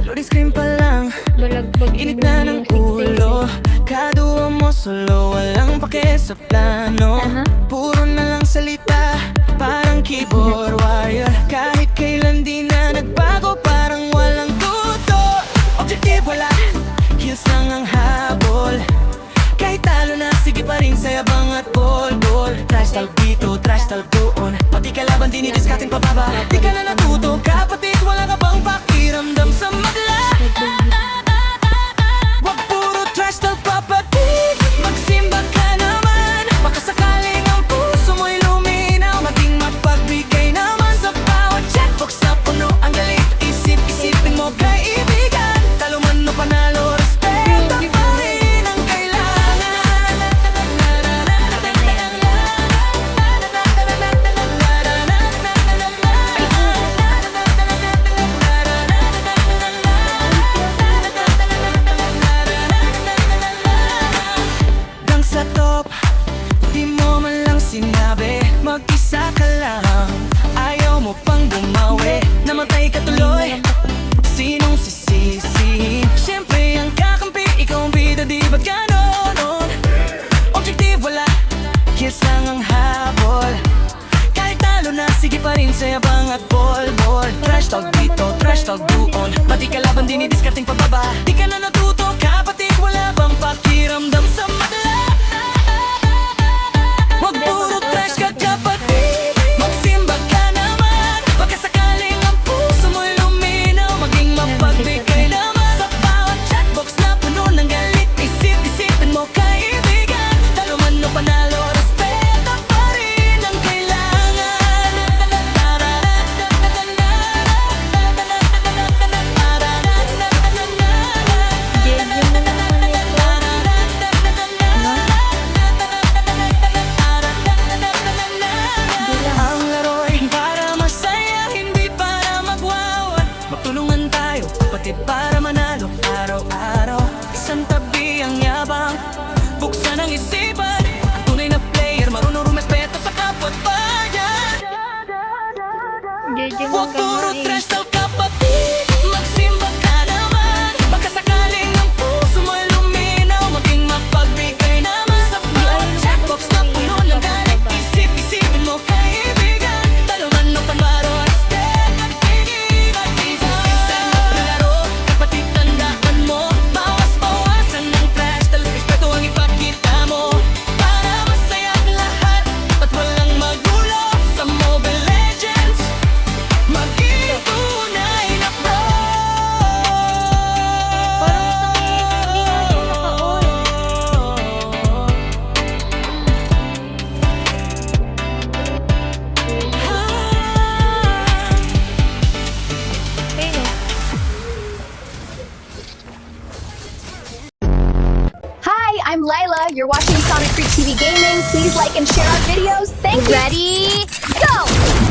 Loading screen pa lang, init na ng ulo. Kaduwa mo solo, walang pake sa plano. Puro na lang salita, parang keyboard warrior. Kahit kailan di na nagbago, parang walang tuto. Objective wala, heels lang ang habol. Kahit talo na, sige pa rin sa yabang at bol-bol. Trash talk dito, trash talk doon. Pati kalaban dinidiskatin pababa. Di ka na natuto, kapatid, wala ka bang pakiramdam sa magla? Wag puro trash talk, kapatid, magsimba ka naman. Baka sakaling ang puso mo'y luminaw, maging mapagbigay naman sa bawat checkbox na puno ang galit. Isip-isipin mo kaibigan, talo man o panalo, respeto pa rin ang kailangan. Gang sa top, di mo man lang sinabi, mag-isa ka lang, ayaw mo pang bumawi, namatay ka tuloy. Sinong sisisihin? Siyempre ang kakampi, ikaw ang bida, di ba't ganon? Objective wala, kiss lang ang habol. Kahit talo na, sige pa rin sa yabang at bol-bol. Trash talk dito, trash talk doon. Pati kalaban dinidiskarting pababa. Di ka na natuto, kapatid, wala bang pakiramdam sa madla? Wag puro trash ka, kapatid, magsimba ka naman. Baka sakaling ang puso mo'y luminaw, maging mapagbigay naman sa bawat checkbox na puno ng galit. Isip-isipin mo kaibigan, talo man o panalo, respeto pa rin ang kailangan. Ang laro'y para masaya, hindi para magwawa. Magtulungan tayo, kapatid, para manalo araw-araw. Isang tabi ang yabang, buksan ang isipan. Ang tunay na player, marunong rumespeto sa kapwa't bayan. Huwag puro trash talk, kapatid, magsimba ka naman. Baka sakaling ang puso mo'y luminaw, maging mapagbigay naman sa bawat checkbox na puno ng galit. Isip-isipin mo kaibigan, talo man o panbaro, respeto at pag-ibig. Minsan maglaro, kapatid, tandaan mo, bawas-bawasan ng trash talk, respeto ang ipakita mo, para masaya ang lahat at walang magulo sa Mobile Legends. Maging tunay na pro. Hi, I'm Lila. You're watching Sonic Freak TV Gaming. Please like and share our videos. Thank you. Ready? Go!